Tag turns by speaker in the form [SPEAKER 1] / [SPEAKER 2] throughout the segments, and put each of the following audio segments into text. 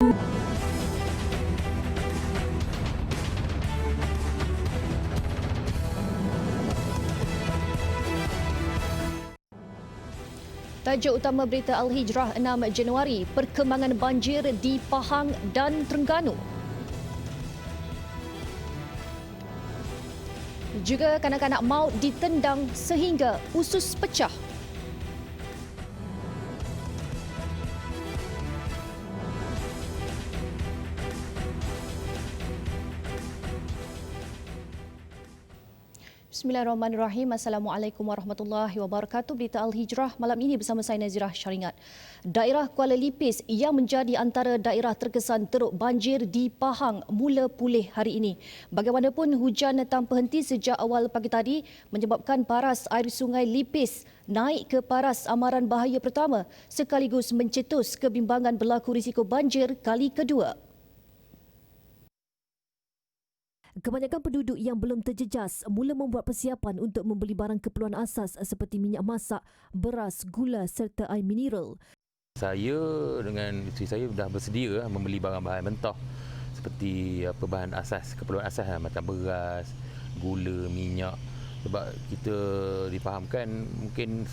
[SPEAKER 1] Tajuk utama berita Al-Hijrah 6 Januari, perkembangan banjir di Pahang dan Terengganu. Juga kanak-kanak maut ditendang sehingga usus pecah. Bismillahirrahmanirrahim. Assalamualaikum warahmatullahi wabarakatuh. Berita Al-Hijrah malam ini bersama saya Nazirah Syaringat. Daerah Kuala Lipis yang menjadi antara daerah terkesan teruk banjir di Pahang mula pulih hari ini. Bagaimanapun hujan tanpa henti sejak awal pagi tadi menyebabkan paras air sungai Lipis naik ke paras amaran bahaya pertama sekaligus mencetus kebimbangan berlaku risiko banjir kali kedua. Kebanyakan penduduk yang belum terjejas mula membuat persiapan untuk membeli barang keperluan asas seperti minyak masak, beras, gula serta air mineral.
[SPEAKER 2] Saya dengan isteri saya dah bersedia membeli bahan-bahan mentah seperti bahan asas, keperluan asas macam beras, gula, minyak. Sebab kita difahamkan mungkin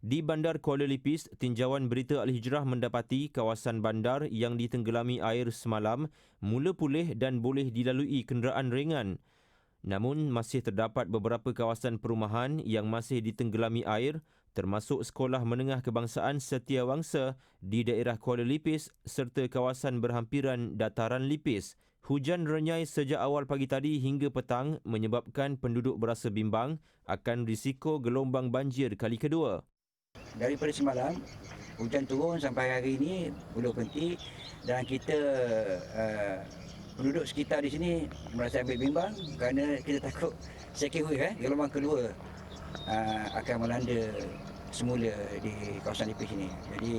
[SPEAKER 3] di Bandar Kuala Lipis, tinjauan berita Al-Hijrah mendapati kawasan bandar yang ditenggelami air semalam mula pulih dan boleh dilalui kenderaan ringan. Namun masih terdapat beberapa kawasan perumahan yang masih ditenggelami air termasuk Sekolah Menengah Kebangsaan Setiawangsa di daerah Kuala Lipis serta kawasan berhampiran dataran Lipis. Hujan renyai sejak awal pagi tadi hingga petang menyebabkan penduduk berasa bimbang akan risiko gelombang banjir kali kedua.
[SPEAKER 4] Daripada semalam, hujan turun sampai hari ini belum berhenti dan kita penduduk sekitar di sini merasa ambil bimbang kerana kita takut second wave gelombang kedua akan melanda semula di kawasan Lipis ini. Jadi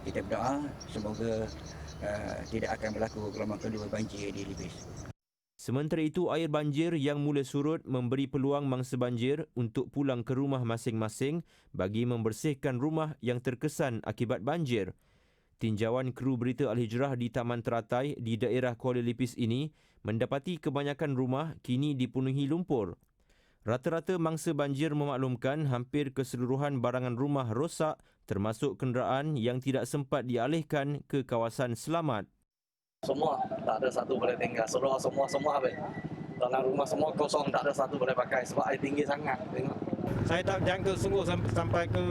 [SPEAKER 4] kita berdoa semoga tidak akan berlaku gelombang kedua banjir di Lipis.
[SPEAKER 3] Sementara itu, air banjir yang mula surut memberi peluang mangsa banjir untuk pulang ke rumah masing-masing bagi membersihkan rumah yang terkesan akibat banjir. Tinjauan kru berita Al-Hijrah di Taman Teratai di daerah Kuala Lipis ini mendapati kebanyakan rumah kini dipenuhi lumpur. Rata-rata mangsa banjir memaklumkan hampir keseluruhan barangan rumah rosak termasuk kenderaan yang tidak sempat dialihkan ke kawasan selamat.
[SPEAKER 5] Semua, tak ada satu boleh tinggal. Semua habis. Dalam rumah semua kosong, tak ada satu boleh pakai sebab air tinggi sangat. Tengok.
[SPEAKER 6] Saya tak jangka sungguh sampai ke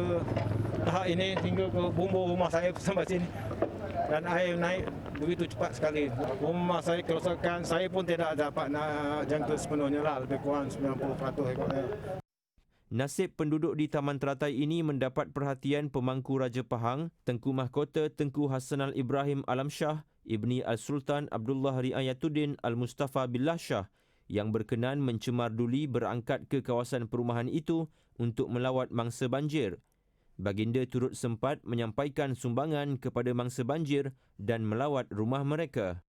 [SPEAKER 6] tahap ini hingga ke bumbung rumah saya sampai sini. Dan air naik begitu cepat sekali. Rumah saya kerosakan, saya pun tidak dapat nak jangka sepenuhnya lah. Lebih kurang 90% ikutnya.
[SPEAKER 3] Nasib penduduk di Taman Teratai ini mendapat perhatian Pemangku Raja Pahang, Tengku Mahkota Tengku Hassanal Ibrahim Alam Shah, Ibni Al-Sultan Abdullah Riayatuddin Al-Mustafa Billah Shah yang berkenan mencemar duli berangkat ke kawasan perumahan itu untuk melawat mangsa banjir. Baginda turut sempat menyampaikan sumbangan kepada mangsa banjir dan melawat rumah mereka.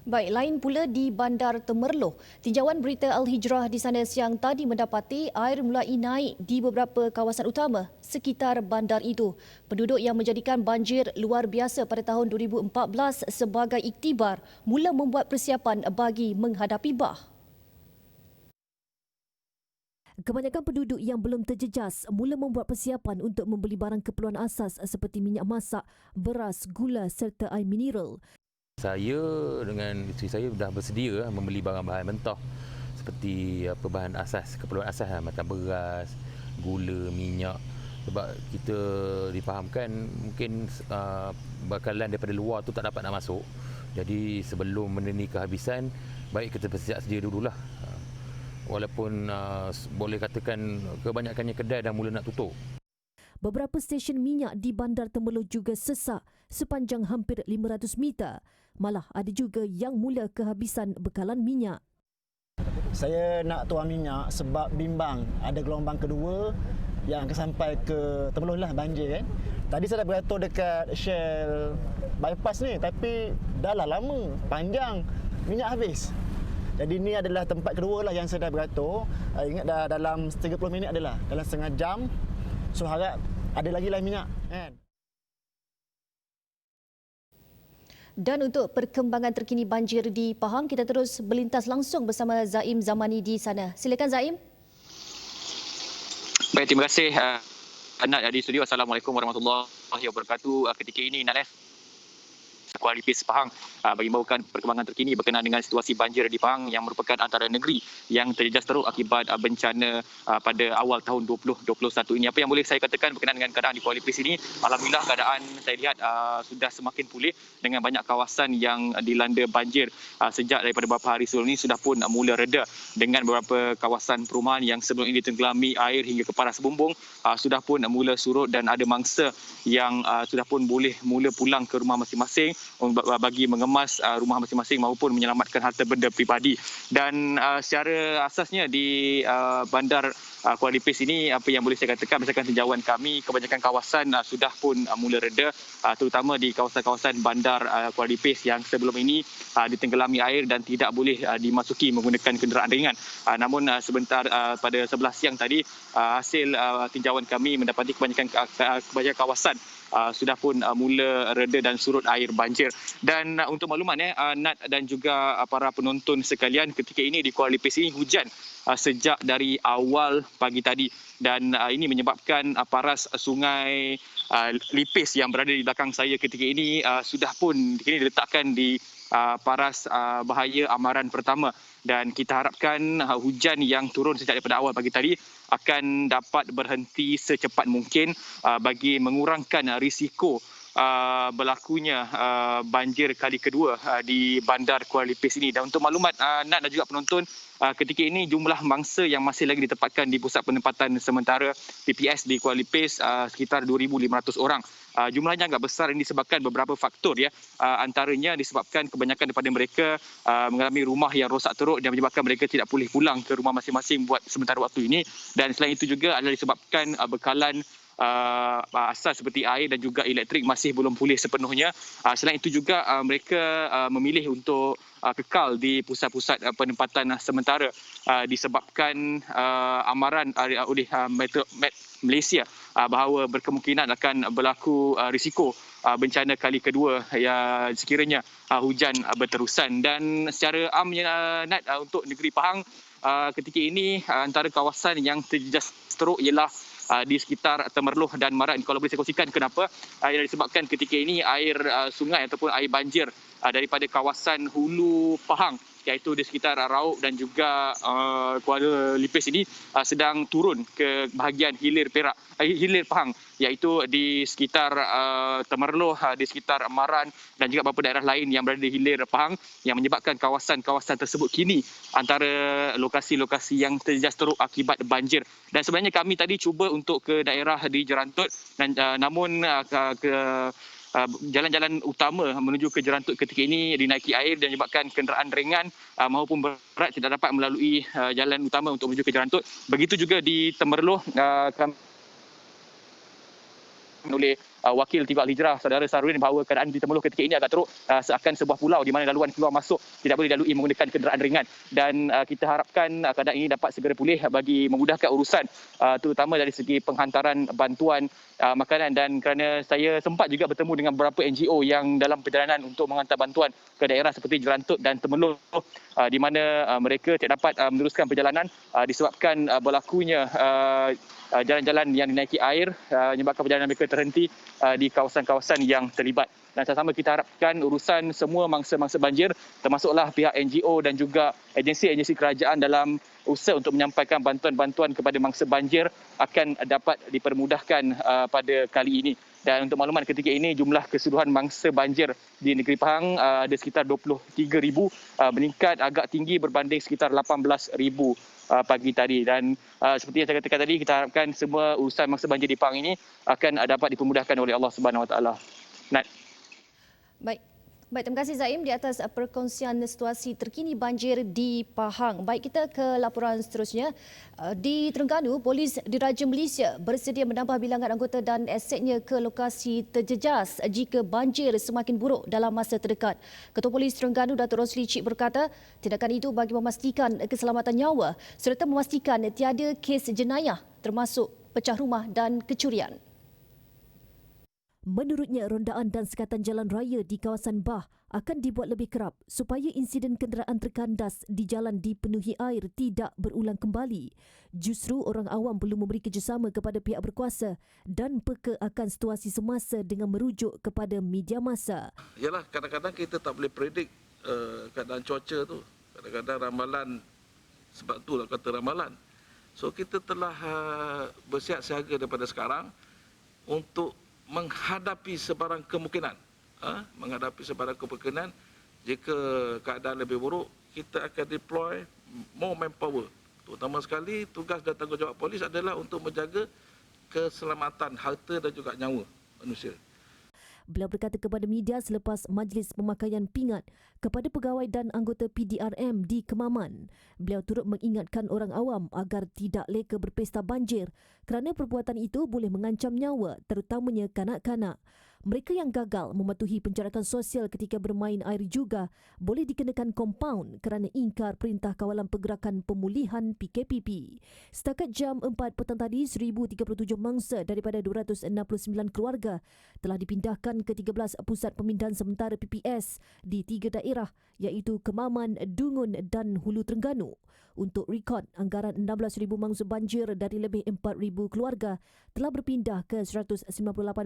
[SPEAKER 1] Baik, lain pula di Bandar Temerloh. Tinjauan berita Al-Hijrah di sana siang tadi mendapati air mulai naik di beberapa kawasan utama sekitar bandar itu. Penduduk yang menjadikan banjir luar biasa pada tahun 2014 sebagai iktibar mula membuat persiapan bagi menghadapi bah. Kebanyakan penduduk yang belum terjejas mula membuat persiapan untuk membeli barang keperluan asas seperti minyak masak, beras, gula serta air mineral.
[SPEAKER 2] saya dengan isteri saya dah bersedia membeli bahan-bahan mentah seperti bahan asas, keperluan asas macam beras, gula, minyak. Sebab kita difahamkan mungkin bakalan daripada luar tu tak dapat nak masuk. Jadi sebelum benda ni kehabisan, baik kita bersiap sedia dululah. Walaupun boleh katakan kebanyakannya kedai dah mula nak tutup.
[SPEAKER 1] Beberapa stesen minyak di Bandar Temerloh juga sesak sepanjang hampir 500 meter. Malah ada juga yang mula kehabisan bekalan minyak.
[SPEAKER 7] Saya nak tuang minyak sebab bimbang ada gelombang kedua yang akan sampai ke Temerloh lah, banjir kan. Tadi saya dah beratur dekat Shell bypass ni, tapi dah lah lama, panjang, minyak habis. Jadi ni adalah tempat kedua lah yang saya dah beratur. Ingat dah dalam 30 minit adalah, dalam setengah jam. So harap ada lagi lah minyak kan.
[SPEAKER 1] Dan untuk perkembangan terkini banjir di Pahang, kita terus berlintas langsung bersama Zaim Zamani di sana. Silakan Zaim.
[SPEAKER 8] Baik, terima kasih Nat di studio. Assalamualaikum warahmatullahi wabarakatuh. Ketika ini Nat Kuala Lipis Pahang bagi membawakan perkembangan terkini berkenaan dengan situasi banjir di Pahang yang merupakan antara negeri yang terjejas teruk akibat bencana pada awal tahun 2021 ini. Apa yang boleh saya katakan berkenaan dengan keadaan di Kuala Lipis ini, alhamdulillah keadaan saya lihat sudah semakin pulih dengan banyak kawasan yang dilanda banjir sejak daripada beberapa hari sebelum ini sudah pun mula reda, dengan beberapa kawasan perumahan yang sebelum ini ditenggelami air hingga ke paras bumbung sudah pun mula surut dan ada mangsa yang sudah pun boleh mula pulang ke rumah masing-masing bagi mengemas rumah masing-masing maupun menyelamatkan harta benda peribadi. Dan secara asasnya di bandar Kuala Lipis ini, apa yang boleh saya katakan berdasarkan tinjauan kami, kebanyakan kawasan sudah pun mula reda, terutama di kawasan-kawasan bandar Kuala Lipis yang sebelum ini ditenggelami air dan tidak boleh dimasuki menggunakan kenderaan ringan. Namun sebentar pada 11 siang tadi, hasil tinjauan kami mendapati kebanyakan kawasan sudah pun mula reda dan surut air banjir. Dan untuk makluman Nat dan juga para penonton sekalian, ketika ini di Kuala Lipis ini hujan sejak dari awal pagi tadi, dan ini menyebabkan paras sungai Lipis yang berada di belakang saya ketika ini sudah pun kini diletakkan di paras bahaya amaran pertama, dan kita harapkan hujan yang turun sejak daripada awal pagi tadi akan dapat berhenti secepat mungkin bagi mengurangkan risiko berlakunya banjir kali kedua di bandar Kuala Lipis ini. Dan untuk maklumat Nat dan juga penonton, ketika ini jumlah mangsa yang masih lagi ditempatkan di pusat penempatan sementara PPS di Kuala Lipis sekitar 2,500 orang. Jumlahnya agak besar ini disebabkan beberapa faktor ya. Antaranya disebabkan kebanyakan daripada mereka mengalami rumah yang rosak teruk dan menyebabkan mereka tidak boleh pulang ke rumah masing-masing buat sementara waktu ini. Dan selain itu juga adalah disebabkan bekalan asas seperti air dan juga elektrik masih belum pulih sepenuhnya. Selain itu juga mereka memilih untuk kekal di pusat-pusat penempatan sementara disebabkan amaran oleh Met Malaysia bahawa berkemungkinan akan berlaku risiko bencana kali kedua ya sekiranya hujan berterusan. Dan secara amnya Nat, untuk negeri Pahang ketika ini antara kawasan yang terjejas teruk ialah di sekitar Temerloh dan Marat. Kalau boleh saya kongsikan kenapa, ia disebabkan ketika ini air sungai ataupun air banjir daripada kawasan hulu Pahang, iaitu di sekitar Rauk dan juga Kuala Lipis ini sedang turun ke bahagian hilir Pahang, iaitu di sekitar Temerloh, di sekitar Maran dan juga beberapa daerah lain yang berada di hilir Pahang, yang menyebabkan kawasan-kawasan tersebut kini antara lokasi-lokasi yang terjejas teruk akibat banjir. Dan sebenarnya kami tadi cuba untuk ke daerah di Jerantut, dan namun jalan-jalan utama menuju ke Jerantut ketika ini dinaiki air dan menyebabkan kenderaan ringan maupun berat tidak dapat melalui jalan utama untuk menuju ke Jerantut. Begitu juga di Temerloh, oleh Wakil Tiba Al-Hijrah Saudara Sarwin bahawa keadaan di Temerloh ketika ini agak teruk, seakan sebuah pulau di mana laluan keluar masuk tidak boleh dilalui menggunakan kenderaan ringan. Dan kita harapkan keadaan ini dapat segera pulih bagi memudahkan urusan terutama dari segi penghantaran bantuan makanan. Dan kerana saya sempat juga bertemu dengan beberapa NGO yang dalam perjalanan untuk menghantar bantuan ke daerah seperti Jerantut dan Temerloh, di mana mereka tidak dapat meneruskan perjalanan disebabkan berlakunya jalan-jalan yang dinaiki air, menyebabkan perjalanan mereka terhenti di kawasan-kawasan yang terlibat. Dan sama-sama kita harapkan urusan semua mangsa-mangsa banjir, termasuklah pihak NGO dan juga agensi-agensi kerajaan dalam usaha untuk menyampaikan bantuan-bantuan kepada mangsa banjir akan dapat dipermudahkan pada kali ini. Dan untuk makluman ketika ini jumlah keseluruhan mangsa banjir di negeri Pahang ada sekitar 23,000, meningkat agak tinggi berbanding sekitar 18,000 pagi tadi. Dan seperti yang saya katakan tadi, kita harapkan semua urusan mangsa banjir di Pahang ini akan dapat dipermudahkan oleh Allah Subhanahu Wa Taala. Nat.
[SPEAKER 1] Baik, terima kasih Zaim di atas perkongsian situasi terkini banjir di Pahang. Baik, kita ke laporan seterusnya. Di Terengganu, Polis Diraja Malaysia bersedia menambah bilangan anggota dan asetnya ke lokasi terjejas jika banjir semakin buruk dalam masa terdekat. Ketua Polis Terengganu Datuk Rosli Cik berkata, tindakan itu bagi memastikan keselamatan nyawa serta memastikan tiada kes jenayah termasuk pecah rumah dan kecurian. Menurutnya, rondaan dan sekatan jalan raya di kawasan Bah akan dibuat lebih kerap supaya insiden kenderaan terkandas di jalan dipenuhi air tidak berulang kembali. Justru orang awam perlu memberi kerjasama kepada pihak berkuasa dan peka akan situasi semasa dengan merujuk kepada media massa.
[SPEAKER 9] Yalah, kadang-kadang kita tak boleh predik keadaan cuaca tu. Kadang-kadang ramalan, sebab itulah kata ramalan. So kita telah bersiap siaga daripada sekarang untuk menghadapi sebarang kemungkinan. Menghadapi sebarang kemungkinan, jika keadaan lebih buruk, kita akan deploy more manpower. Terutama sekali, tugas dan tanggungjawab polis adalah untuk menjaga keselamatan harta dan juga nyawa manusia.
[SPEAKER 1] Beliau berkata kepada media selepas majlis pemakaian pingat kepada pegawai dan anggota PDRM di Kemaman. Beliau turut mengingatkan orang awam agar tidak leka berpesta banjir kerana perbuatan itu boleh mengancam nyawa, terutamanya kanak-kanak. Mereka yang gagal mematuhi penjarakan sosial ketika bermain air juga boleh dikenakan kompaun kerana ingkar Perintah Kawalan Pergerakan Pemulihan PKPP. Setakat jam 4 petang tadi, 1,037 mangsa daripada 269 keluarga telah dipindahkan ke 13 pusat pemindahan sementara PPS di 3 daerah iaitu Kemaman, Dungun dan Hulu Terengganu. Untuk rekod, anggaran 16,000 mangsa banjir dari lebih 4,000 keluarga telah berpindah ke 198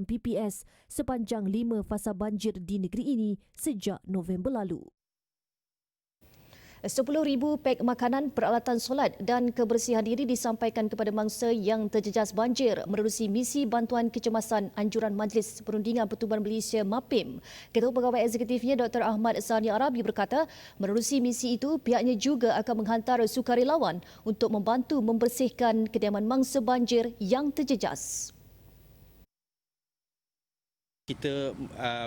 [SPEAKER 1] PPS sepanjang 5 fasa banjir di negeri ini sejak November lalu. 10,000 pek makanan, peralatan solat dan kebersihan diri disampaikan kepada mangsa yang terjejas banjir menerusi misi bantuan kecemasan anjuran Majlis Perundingan Pertubuhan Malaysia MAPIM. Ketua Pegawai Eksekutifnya Dr. Ahmad Sani Arabi berkata, menerusi misi itu pihaknya juga akan menghantar sukarelawan untuk membantu membersihkan kediaman mangsa banjir yang terjejas.
[SPEAKER 10] Kita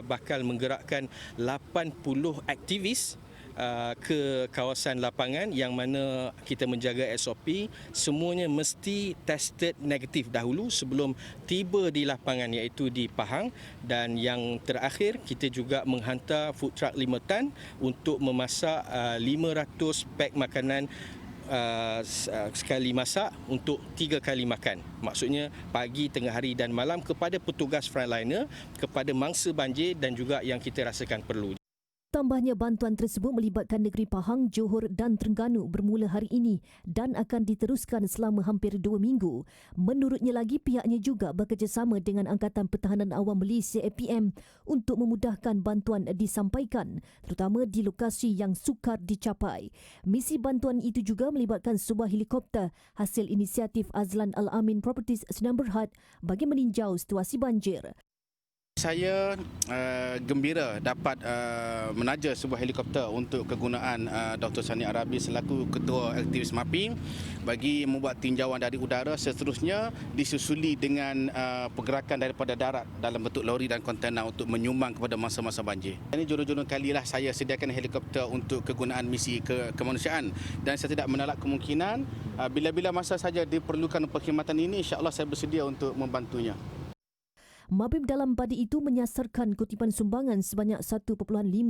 [SPEAKER 10] bakal menggerakkan 80 aktivis ke kawasan lapangan yang mana kita menjaga SOP, semuanya mesti tested negatif dahulu sebelum tiba di lapangan iaitu di Pahang, dan yang terakhir kita juga menghantar food truck 5 tan untuk memasak 500 pek makanan sekali masak untuk 3 kali makan. Maksudnya pagi, tengah hari dan malam kepada petugas frontliner, kepada mangsa banjir dan juga yang kita rasakan perlu.
[SPEAKER 1] Tambahnya, bantuan tersebut melibatkan negeri Pahang, Johor dan Terengganu bermula hari ini dan akan diteruskan selama hampir 2 minggu. Menurutnya lagi, pihaknya juga bekerjasama dengan Angkatan Pertahanan Awam Malaysia APM untuk memudahkan bantuan disampaikan, terutama di lokasi yang sukar dicapai. Misi bantuan itu juga melibatkan sebuah helikopter hasil inisiatif Azlan Al-Amin Properties Sdn Bhd bagi meninjau situasi banjir.
[SPEAKER 11] Saya gembira dapat menaja sebuah helikopter untuk kegunaan Dr. Sani Arabi selaku Ketua Aktivis MAPIM bagi membuat tinjauan dari udara, seterusnya disusuli dengan pergerakan daripada darat dalam bentuk lori dan kontena untuk menyumbang kepada masa-masa banjir. Ini jurung-jurung kalilah saya sediakan helikopter untuk kegunaan misi kemanusiaan, dan saya tidak menolak kemungkinan bila-bila masa saja diperlukan perkhidmatan ini, insya-Allah saya bersedia untuk membantunya.
[SPEAKER 1] MAPIM dalam badi itu menyasarkan kutipan sumbangan sebanyak 1.5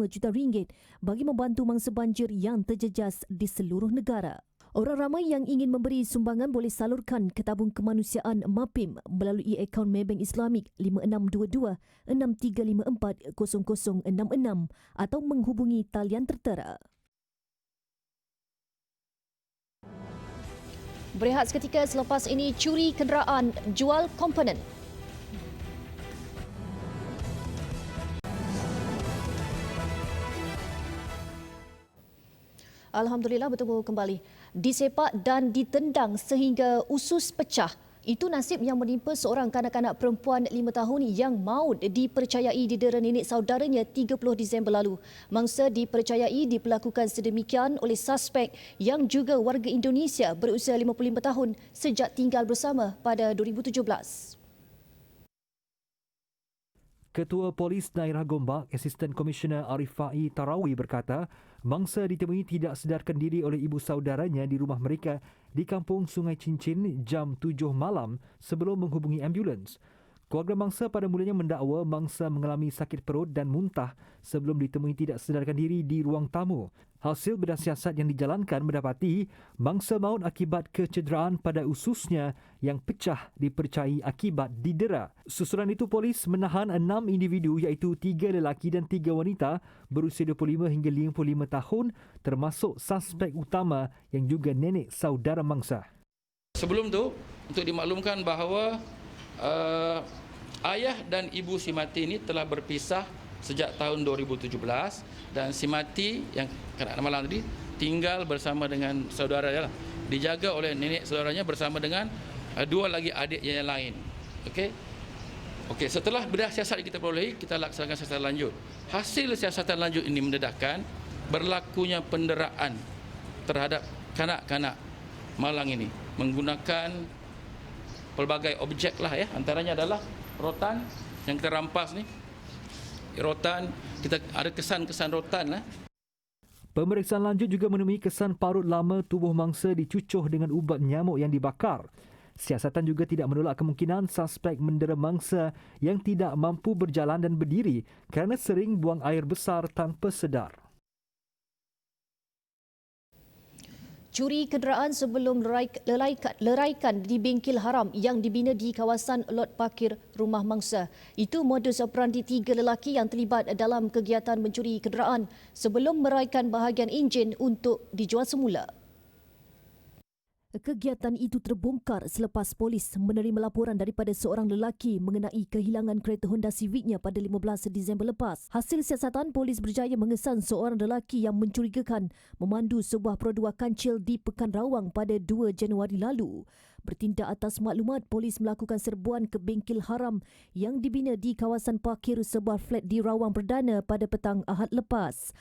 [SPEAKER 1] juta ringgit bagi membantu mangsa banjir yang terjejas di seluruh negara. Orang ramai yang ingin memberi sumbangan boleh salurkan ke tabung kemanusiaan MAPIM melalui akaun Maybank Islamik 5622 6354 0066 atau menghubungi talian tertera. Berehat seketika selepas ini, curi kenderaan, jual komponen. Alhamdulillah, bertemu kembali. Disepak dan ditendang sehingga usus pecah. Itu nasib yang menimpa seorang kanak-kanak perempuan 5 tahun yang maut dipercayai didera nenek saudaranya 30 Disember lalu. Mangsa dipercayai diperlakukan sedemikian oleh suspek yang juga warga Indonesia berusia 55 tahun sejak tinggal bersama pada 2017.
[SPEAKER 12] Ketua Polis Daerah Gombak, Asisten Komisioner Arifai Tarawi berkata, mangsa ditemui tidak sedarkan diri oleh ibu saudaranya di rumah mereka di kampung Sungai Cincin jam 7 malam sebelum menghubungi ambulans. Keluarga mangsa pada mulanya mendakwa mangsa mengalami sakit perut dan muntah sebelum ditemui tidak sedarkan diri di ruang tamu. Hasil bedah siasat yang dijalankan mendapati mangsa maut akibat kecederaan pada ususnya yang pecah dipercayai akibat didera. Susulan itu, polis menahan 6 individu iaitu 3 lelaki dan 3 wanita berusia 25 hingga 55 tahun termasuk suspek utama yang juga nenek saudara mangsa.
[SPEAKER 13] Sebelum tu, untuk dimaklumkan bahawa ayah dan ibu si mati ini telah berpisah sejak tahun 2017 dan si mati yang kena malam tadi tinggal bersama dengan saudaranya, dijaga oleh nenek saudaranya bersama dengan 2 lagi adik yang lain. Okey, setelah bedah siasat kita perolehi, kita laksanakan siasatan lanjut. Hasil siasatan lanjut ini mendedahkan berlakunya penderaan terhadap kanak-kanak Malang ini menggunakan pelbagai objek lah ya, antaranya adalah rotan yang kita rampas ni. Rotan, kita ada kesan-kesan rotan lah.
[SPEAKER 12] Pemeriksaan lanjut juga menemui kesan parut lama tubuh mangsa dicucuh dengan ubat nyamuk yang dibakar. Siasatan juga tidak menolak kemungkinan suspek mendera mangsa yang tidak mampu berjalan dan berdiri kerana sering buang air besar tanpa sedar.
[SPEAKER 1] Curi kenderaan sebelum leraikan di bengkel haram yang dibina di kawasan lot parkir rumah mangsa. Itu modus operandi 3 lelaki yang terlibat dalam kegiatan mencuri kenderaan sebelum meraikan bahagian enjin untuk dijual semula. Kegiatan itu terbongkar selepas polis menerima laporan daripada seorang lelaki mengenai kehilangan kereta Honda Civicnya pada 15 Disember lepas. Hasil siasatan, polis berjaya mengesan seorang lelaki yang mencurigakan memandu sebuah perdua kancil di Pekan Rawang pada 2 Januari lalu. Bertindak atas maklumat, polis melakukan serbuan ke bengkel haram yang dibina di kawasan parkir sebuah flat di Rawang Perdana pada petang Ahad lepas.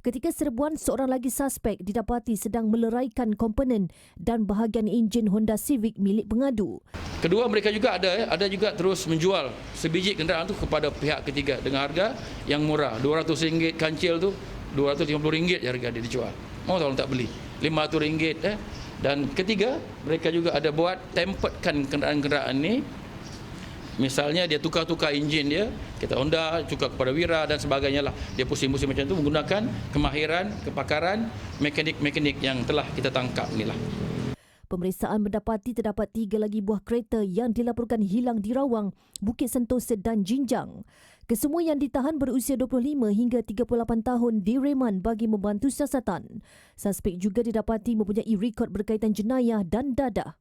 [SPEAKER 1] Ketika serbuan, seorang lagi suspek didapati sedang meleraikan komponen dan bahagian enjin Honda Civic milik pengadu.
[SPEAKER 13] Kedua, mereka juga ada juga terus menjual sebiji kenderaan tu kepada pihak ketiga dengan harga yang murah. RM200 kancil tu, RM250 harga dia dijual. Mau tahu tak beli? RM500. Dan ketiga, mereka juga ada buat temperkan kenderaan-kenderaan ni. Misalnya dia tukar-tukar enjin dia, kita Honda, tukar kepada Wira dan sebagainya lah. Dia pusing-pusing macam tu menggunakan kemahiran, kepakaran mekanik-mekanik yang telah kita tangkap inilah.
[SPEAKER 1] Pemeriksaan mendapati terdapat 3 lagi buah kereta yang dilaporkan hilang di Rawang, Bukit Sentosa dan Jinjang. Kesemua yang ditahan berusia 25 hingga 38 tahun di reman bagi membantu siasatan. Suspek juga didapati mempunyai rekod berkaitan jenayah dan dadah.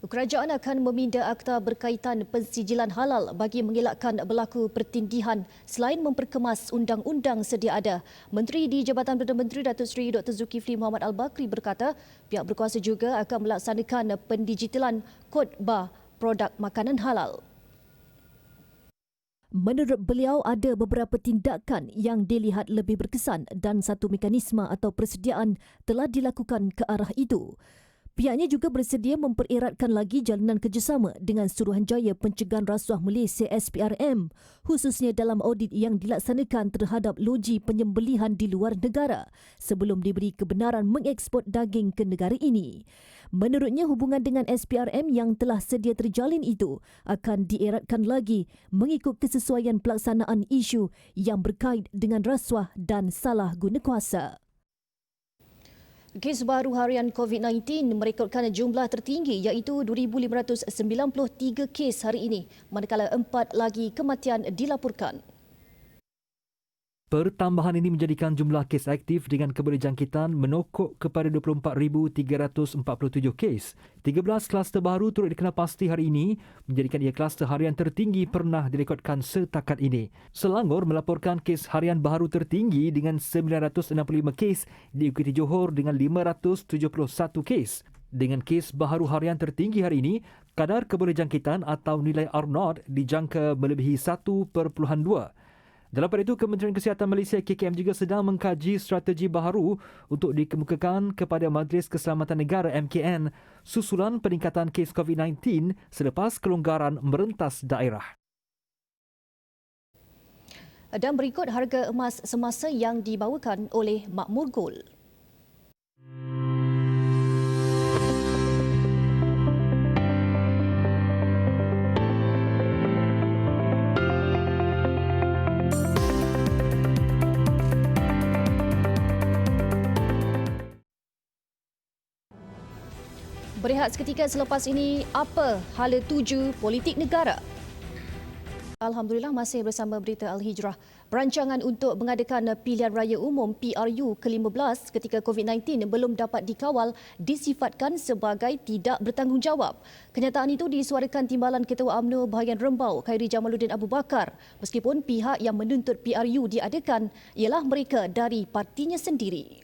[SPEAKER 1] Kerajaan akan meminda akta berkaitan pensijilan halal bagi mengelakkan berlaku pertindihan selain memperkemas undang-undang sedia ada. Menteri di Jabatan Perdana Menteri Datuk Seri Dr. Zulkifli Muhammad Al-Bakri berkata pihak berkuasa juga akan melaksanakan pendigitalan kod bar produk makanan halal. Menurut beliau, ada beberapa tindakan yang dilihat lebih berkesan dan satu mekanisme atau persediaan telah dilakukan ke arah itu. Pihaknya juga bersedia mempereratkan lagi jalanan kerjasama dengan Suruhanjaya Pencegahan Rasuah Malaysia SPRM, khususnya dalam audit yang dilaksanakan terhadap loji penyembelihan di luar negara sebelum diberi kebenaran mengeksport daging ke negara ini. Menurutnya, hubungan dengan SPRM yang telah sedia terjalin itu akan dieratkan lagi mengikut kesesuaian pelaksanaan isu yang berkait dengan rasuah dan salah guna kuasa. Kes baru harian COVID-19 merekodkan jumlah tertinggi iaitu 2,593 kes hari ini, manakala 4 lagi kematian dilaporkan.
[SPEAKER 12] Pertambahan ini menjadikan jumlah kes aktif dengan keberjangkitan menokok kepada 24,347 kes. 13 kluster baru turut dikenal pasti hari ini, menjadikan ia kluster harian tertinggi pernah direkodkan setakat ini. Selangor melaporkan kes harian baru tertinggi dengan 965 kes, diikuti Johor dengan 571 kes. Dengan kes baharu harian tertinggi hari ini, kadar keberjangkitan atau nilai R0 dijangka melebihi 1.2. Dalam pada itu, Kementerian Kesihatan Malaysia KKM juga sedang mengkaji strategi baharu untuk dikemukakan kepada Majlis Keselamatan Negara MKN susulan peningkatan kes COVID-19 selepas kelonggaran merentas daerah.
[SPEAKER 1] Dan berikut harga emas semasa yang dibawakan oleh Makmur Gold. Berehat seketika selepas ini, apa hala tuju politik negara? Alhamdulillah masih bersama Berita Al-Hijrah. Perancangan untuk mengadakan pilihan raya umum PRU ke-15 ketika COVID-19 belum dapat dikawal disifatkan sebagai tidak bertanggungjawab. Kenyataan itu disuarakan Timbalan Ketua UMNO Bahagian Rembau, Khairi Jamaluddin Abu Bakar. Meskipun pihak yang menuntut PRU diadakan ialah mereka dari partinya sendiri.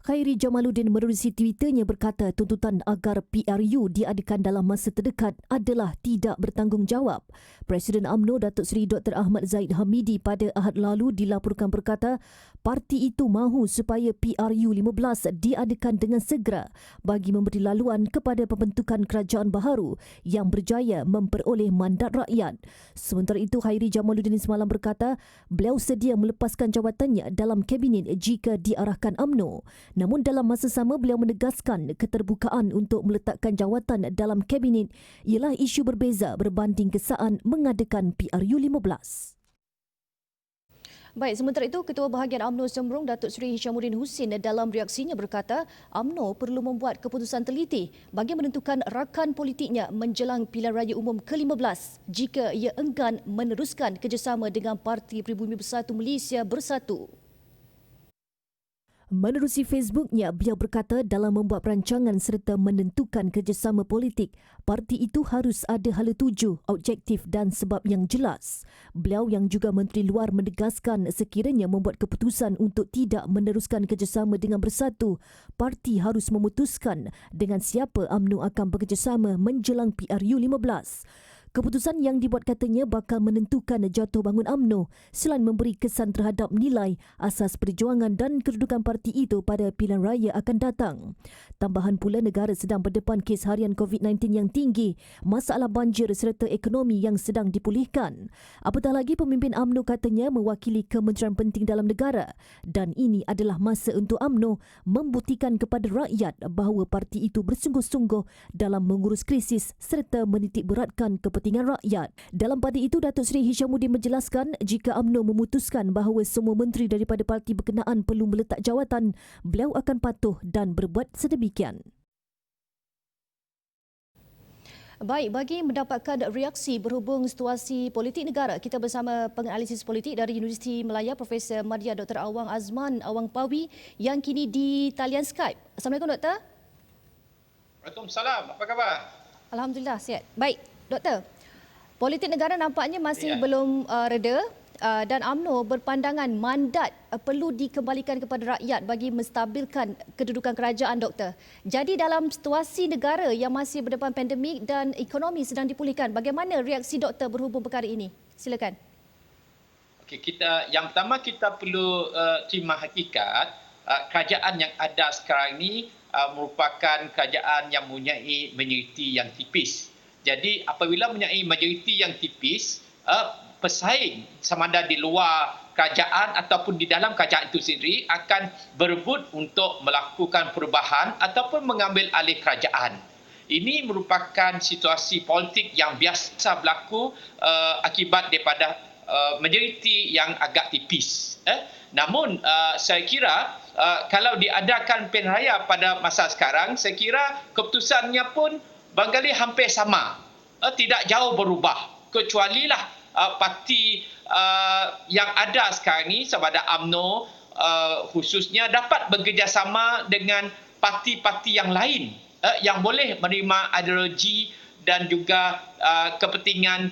[SPEAKER 1] Khairi Jamaluddin menerusi Twitternya berkata tuntutan agar PRU diadakan dalam masa terdekat adalah tidak bertanggungjawab. Presiden UMNO Datuk Seri Dr. Ahmad Zaid Hamidi pada Ahad lalu dilaporkan berkata parti itu mahu supaya PRU 15 diadakan dengan segera bagi memberi laluan kepada pembentukan kerajaan baharu yang berjaya memperoleh mandat rakyat. Sementara itu, Khairi Jamaluddin semalam berkata beliau sedia melepaskan jawatannya dalam kabinet jika diarahkan UMNO. Namun dalam masa sama beliau menegaskan keterbukaan untuk meletakkan jawatan dalam kabinet ialah isu berbeza berbanding kesaan mengadakan PRU 15. Baik, sementara itu Ketua Bahagian UMNO Sembrong Datuk Seri Hishamuddin Husin dalam reaksinya berkata UMNO perlu membuat keputusan teliti bagi menentukan rakan politiknya menjelang pilihan raya umum ke-15 jika ia enggan meneruskan kerjasama dengan Parti Pribumi Bersatu Malaysia Bersatu. Menerusi Facebooknya, beliau berkata dalam membuat perancangan serta menentukan kerjasama politik, parti itu harus ada hala tuju, objektif dan sebab yang jelas. Beliau yang juga Menteri Luar menegaskan sekiranya membuat keputusan untuk tidak meneruskan kerjasama dengan Bersatu, parti harus memutuskan dengan siapa UMNO akan bekerjasama menjelang PRU 15. Keputusan yang dibuat katanya bakal menentukan jatuh bangun UMNO selain memberi kesan terhadap nilai, asas perjuangan dan kedudukan parti itu pada pilihan raya akan datang. Tambahan pula negara sedang berdepan kes harian COVID-19 yang tinggi, masalah banjir serta ekonomi yang sedang dipulihkan. Apatah lagi pemimpin UMNO katanya mewakili kementerian penting dalam negara dan ini adalah masa untuk UMNO membuktikan kepada rakyat bahawa parti itu bersungguh-sungguh dalam mengurus krisis serta menitik beratkan kepentingan rakyat. Dalam pada itu, Datuk Seri Hishamuddin menjelaskan jika UMNO memutuskan bahawa semua menteri daripada parti berkenaan perlu meletak jawatan, beliau akan patuh dan berbuat sedemikian. Baik, bagi mendapatkan reaksi berhubung situasi politik negara, kita bersama penganalisis politik dari Universiti Melaya, Profesor Madya Dr. Awang Azman Awang Pawi yang kini di talian Skype. Assalamualaikum, Doktor.
[SPEAKER 14] Waalaikumsalam. Apa khabar?
[SPEAKER 1] Alhamdulillah, sihat. Baik, Doktor. Politik negara nampaknya masih belum reda dan UMNO berpandangan mandat perlu dikembalikan kepada rakyat bagi menstabilkan kedudukan kerajaan, Doktor. Jadi dalam situasi negara yang masih berdepan pandemik dan ekonomi sedang dipulihkan, bagaimana reaksi Doktor berhubung perkara ini? Silakan.
[SPEAKER 14] Okey, yang pertama kita perlu terima hakikat kerajaan yang ada sekarang ini merupakan kerajaan yang mempunyai majoriti yang tipis. Jadi apabila mempunyai majoriti yang tipis, pesaing sama ada di luar kerajaan ataupun di dalam kerajaan itu sendiri akan berebut untuk melakukan perubahan ataupun mengambil alih kerajaan. Ini merupakan situasi politik yang biasa berlaku akibat daripada majoriti yang agak tipis. Namun saya kira kalau diadakan pilihan raya pada masa sekarang, saya kira keputusannya pun barangkali hampir sama, tidak jauh berubah, kecualilah parti yang ada sekarang ini sama ada UMNO khususnya dapat bekerjasama dengan parti-parti yang lain yang boleh menerima ideologi dan juga kepentingan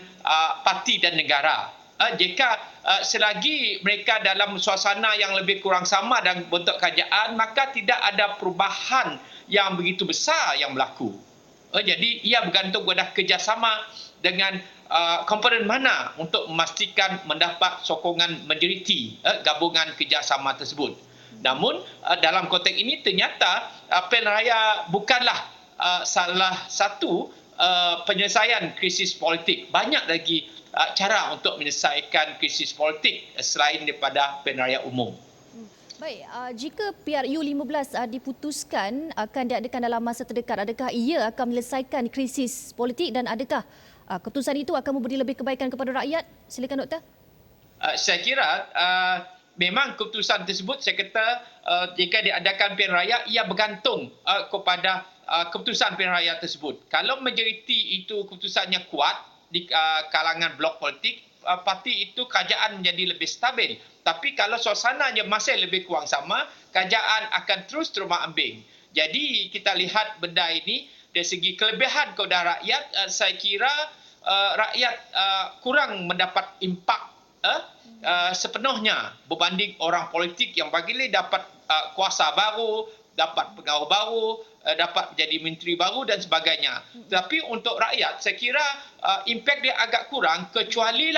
[SPEAKER 14] parti dan negara. Jika selagi mereka dalam suasana yang lebih kurang sama dan bentuk kerajaan, maka tidak ada perubahan yang begitu besar yang berlaku. Jadi ia bergantung pada kerjasama dengan komponen mana untuk memastikan mendapat sokongan majoriti gabungan kerjasama tersebut. Namun dalam konteks ini ternyata pilihan raya bukanlah salah satu penyelesaian krisis politik. Banyak lagi cara untuk menyelesaikan krisis politik selain daripada pilihan raya umum.
[SPEAKER 1] Baik, jika PRU 15 diputuskan akan diadakan dalam masa terdekat, adakah ia akan menyelesaikan krisis politik dan adakah keputusan itu akan memberi lebih kebaikan kepada rakyat? Silakan, Doktor.
[SPEAKER 14] Saya kira memang keputusan tersebut saya kata jika diadakan pilihan raya ia bergantung kepada keputusan pilihan raya tersebut. Kalau majoriti itu keputusannya kuat di kalangan blok politik, parti itu kerajaan menjadi lebih stabil. Tapi kalau suasananya masih lebih kurang sama, kerajaan akan terus terombang-ambing. Jadi kita lihat benda ini dari segi kelebihan kepada rakyat, saya kira rakyat kurang mendapat impak sepenuhnya berbanding orang politik yang bagi dapat kuasa baru, dapat pegawai baru, dapat menjadi menteri baru dan sebagainya. Tapi untuk rakyat, saya kira impak dia agak kurang kecuali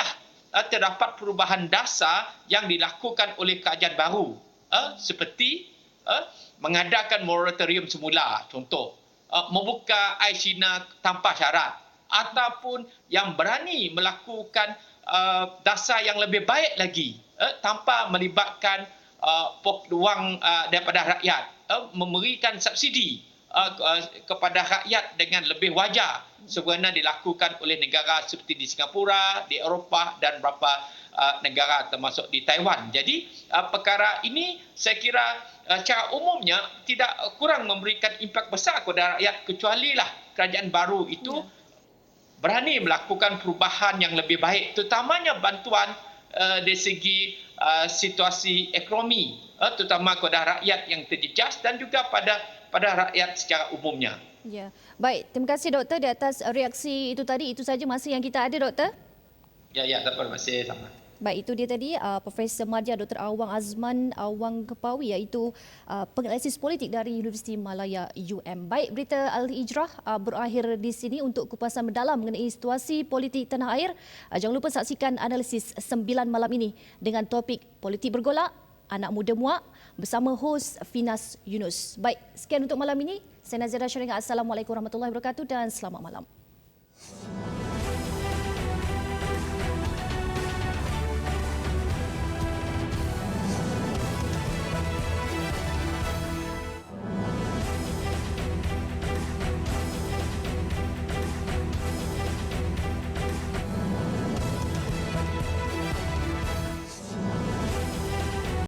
[SPEAKER 14] terdapat perubahan dasar yang dilakukan oleh kerajaan baru. Seperti mengadakan moratorium semula, contoh. Membuka air Cina tanpa syarat. Ataupun yang berani melakukan dasar yang lebih baik lagi tanpa melibatkan peluang daripada rakyat, memberikan subsidi kepada rakyat dengan lebih wajar sebagaimana dilakukan oleh negara seperti di Singapura, di Eropah dan beberapa negara termasuk di Taiwan. Jadi perkara ini saya kira secara umumnya tidak kurang memberikan impak besar kepada rakyat kecuali kerajaan baru itu berani melakukan perubahan yang lebih baik, terutamanya bantuan dari segi situasi ekonomi, terutama kepada rakyat yang terjejas dan juga pada rakyat secara umumnya.
[SPEAKER 1] Ya, baik. Terima kasih doktor di atas reaksi itu tadi. Itu saja masa yang kita ada, doktor.
[SPEAKER 14] Ya, terima kasih. Sama.
[SPEAKER 1] Baik, itu dia tadi Profesor Madya Dr. Awang Azman Awang Kepawi, iaitu penganalisis politik dari Universiti Malaya UM. Baik, berita Al-Hijrah berakhir di sini. Untuk kupasan mendalam mengenai situasi politik tanah air, jangan lupa saksikan analisis 9 malam ini dengan topik politik bergolak, anak muda muak bersama hos Finas Yunus. Baik, sekian untuk malam ini. Saya Nazira Syaringat. Assalamualaikum warahmatullahi wabarakatuh dan selamat malam.